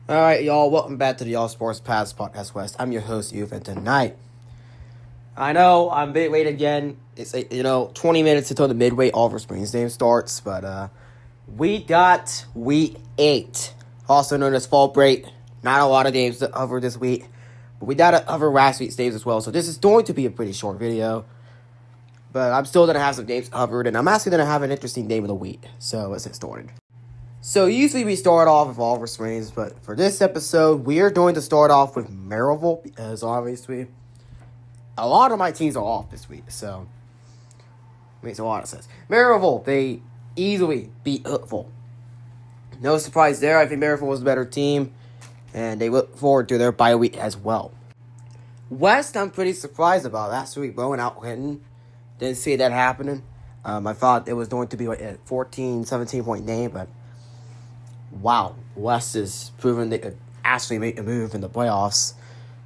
All right, y'all. Welcome back to the All Sports Pass Podcast West. I'm your host, Youth, and tonight, I know I'm a bit late again. It's 20 minutes until the midway Oliver Springs game starts, but we got Week 8, also known as Fall Break. Not a lot of games to cover this week, but we got to cover last week's games as well. So this is going to be a pretty short video, but I'm still gonna have some games covered, and I'm actually gonna have an interesting game of the week. So let's get started. So usually we start off with Oliver Springs, but for this episode, we are going to start off with Maryville, because obviously a lot of my teams are off this week, so it makes a lot of sense. Maryville, they easily beat Hopeful. No surprise there. I think Maryville was a better team, and they look forward to their bye week as well. West, I'm pretty surprised about last week, blowing out Clinton. Didn't see that happening. I thought it was going to be like a 14, 17-point game, but wow, West is proving they could actually make a move in the playoffs.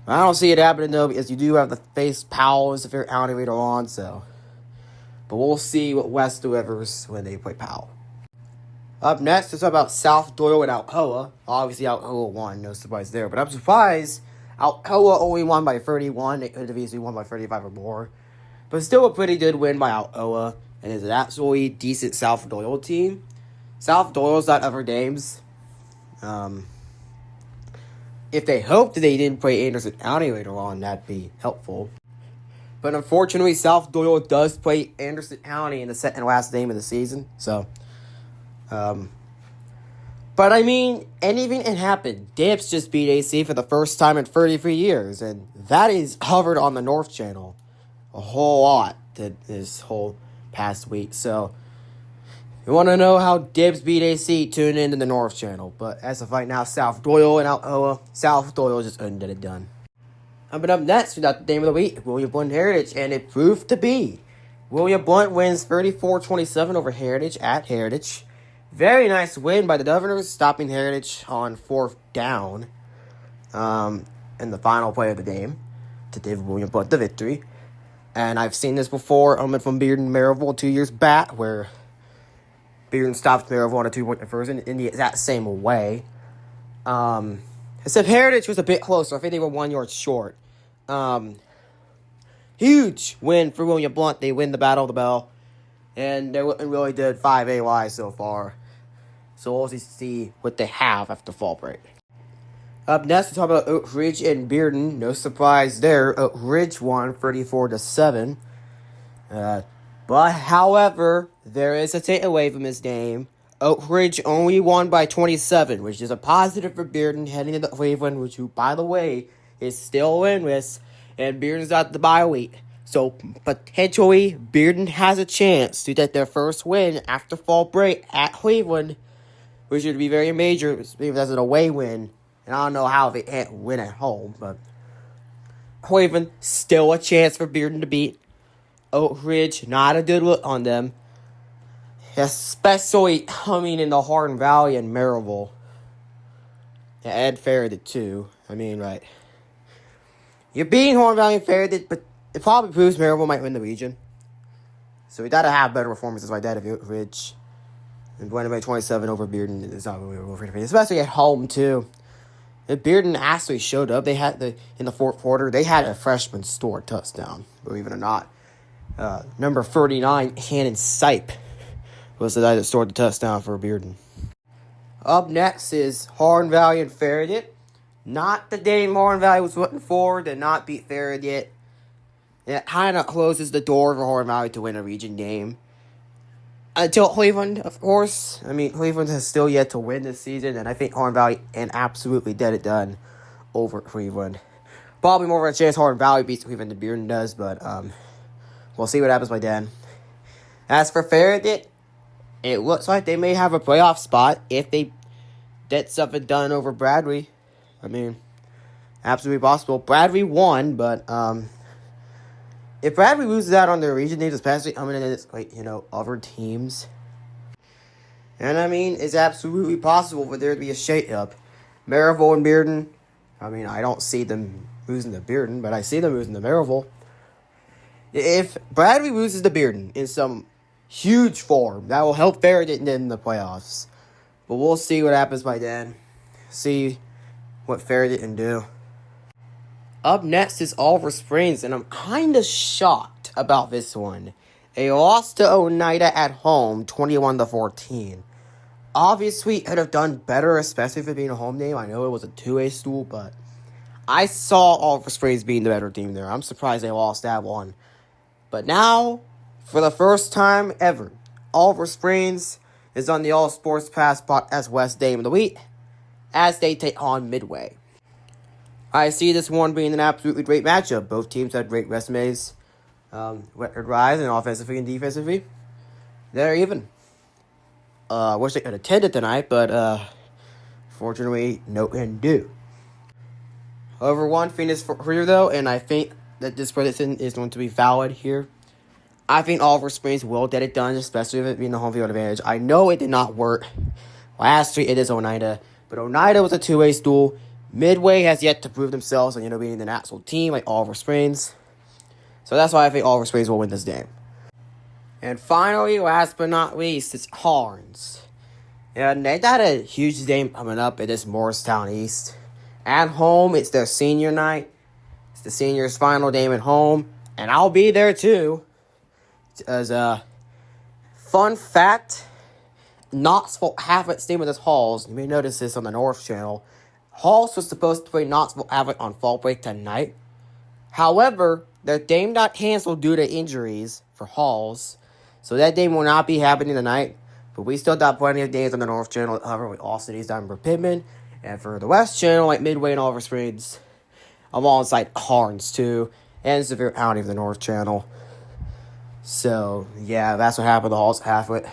I don't see it happening, though, because you do have to face Powell as a fair county later on, so. But we'll see what West delivers when they play Powell. Up next, let's talk about South Doyle and Alcoa. Obviously, Alcoa won, no surprise there. But I'm surprised Alcoa only won by 31. They could have easily won by 35 or more. But still a pretty good win by Alcoa. And it's an absolutely decent South Doyle team. South Doyle's not other games. If they hoped that they didn't play Anderson County later on, that'd be helpful. But unfortunately, South Doyle does play Anderson County in the second last game of the season. So, but I mean, anything can happen. Dips just beat AC for the first time in 33 years. And that is covered on the North Channel a whole lot this whole past week. So, if you want to know how Dibs beat AC, tune into the North Channel. But as of right now, South Doyle and Alcoa, South Doyle just couldn't get it done. But up next, we got the game of the week, William Blount Heritage, and it proved to be. William Blount wins 34-27 over Heritage at Heritage. Very nice win by the Governors, stopping Heritage on fourth down in the final play of the game to give William Blount the victory. And I've seen this before from Bearden Maryville 2 years back, where Bearden stopped Maryville on a 2-point conversion in the exact same way. Except Heritage was a bit closer. I think they were 1 yard short. Huge win for William Blount. They win the Battle of the Bell. And they really did 5 AY so far. So we'll see what they have after fall break. Up next, we talk about Oak Ridge and Bearden. No surprise there. Oak Ridge won 34-7. But, however, there is a takeaway from this game. Oak Ridge only won by 27, which is a positive for Bearden heading into Cleveland, which, by the way, is still winless, and Bearden's got the bye week. So, potentially, Bearden has a chance to get their first win after fall break at Cleveland, which would be very major because that's an away win. And I don't know how they can't win at home, but Cleveland, still a chance for Bearden to beat. Oak Ridge, not a good look on them. Especially coming in the Hardin Valley and Maryville. Yeah, Ed Farragut too. I mean, right. You're beating Hardin Valley and Farragut, but it probably proves Maryville might win the region. So we gotta have better performances like that of Oak Ridge. And winning by 27 over Bearden is not really over to me, especially at home too. If Bearden actually showed up, they had in the fourth quarter, they had a freshman score touchdown, believe it or not. Number 39, Hannon Sipe, was the guy that scored the touchdown for Bearden. Up next is Hardin Valley and Farragut. Not the game Hardin Valley was looking for, did not beat Farragut. It kind of closes the door for Hardin Valley to win a region game. Until Cleveland, of course. I mean, Cleveland has still yet to win this season, and I think Hardin Valley can absolutely get it done over Cleveland. Probably more of a chance Hardin Valley beats Cleveland than Bearden does, but we'll see what happens by then. As for Farragut, it looks like they may have a playoff spot if they get something done over Bradley. I mean, absolutely possible. Bradley won, but if Bradley loses out on their region games, especially coming in against, other teams, and I mean, it's absolutely possible for there to be a shake-up. Maryville and Bearden, I mean, I don't see them losing to Bearden, but I see them losing to Maryville. If Bradley loses to Bearden in some huge form, that will help Farragut in the playoffs. But we'll see what happens by then. See what Fair didn't do. Up next is Oliver Springs, and I'm kind of shocked about this one. A loss to Oneida at home, 21-14. Obviously, it could have done better, especially for being a home game. I know it was a 2A stool, but I saw Oliver Springs being the better team there. I'm surprised they lost that one. But now, for the first time ever, Oliver Springs is on the All Sports Pass spot as West Dame of the Week as they take on Midway. I see this one being an absolutely great matchup. Both teams have great resumes, record-wise and offensively and defensively. They're even. Wish they could have attended tonight, but fortunately, no can do. However, one thing is for here, though, and I think that this prediction is going to be valid here. I think Oliver Springs will get it done, especially with it being the home field advantage. I know it did not work last week. It is Oneida, but Oneida was a 2A stool. Midway has yet to prove themselves on, being an actual team like Oliver Springs. So that's why I think Oliver Springs will win this game. And finally, last but not least, it's Harns. And they got a huge game coming up. It is Morristown East. At home, it's their senior night. It's the seniors' final game at home. And I'll be there too. As a fun fact, Knoxville Havoc staying with us Halls. You may notice this on the North Channel. Halls was supposed to play Knoxville Havoc on fall break tonight. However, their game got canceled due to injuries for Halls. So that game will not be happening tonight. But we still got plenty of games on the North Channel to cover with Austin East Denver Pittman. And for the West Channel, like Midway and Oliver Springs, alongside Harns too. And Sevier County of the North Channel. So, yeah, that's what happened to Halls Havoc.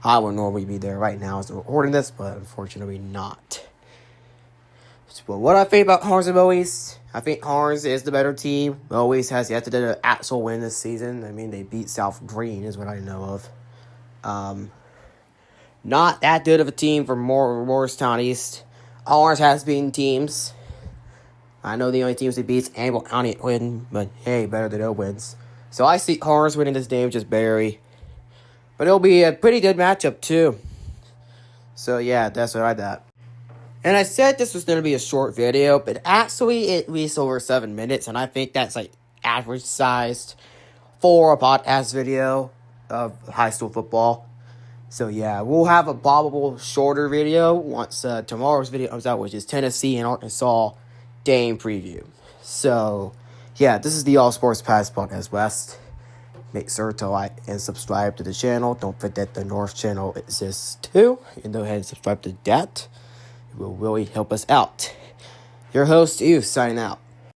I would normally be there right now as I'm recording this, but unfortunately not. But what I think about Harns and Bowies, I think Harns is the better team. Bowies has yet to do an actual win this season. I mean, they beat South Green is what I know of. Not that good of a team for Morristown East. Harns has beaten teams. I know the only teams they beat is Amble County win, but hey, better than no wins. So I see Harns winning this game just barely. But it'll be a pretty good matchup too. So yeah, that's what I thought. And I said this was going to be a short video, but actually it was over 7 minutes, and I think that's like average sized for a podcast video of high school football. So yeah, we'll have a probable shorter video once tomorrow's video comes out, which is Tennessee and Arkansas game preview. So yeah, this is the All Sports Pass Podcast West. Make sure to like and subscribe to the channel. Don't forget the North Channel exists too. You can go ahead and subscribe to that. It will really help us out. Your host, you, signing out.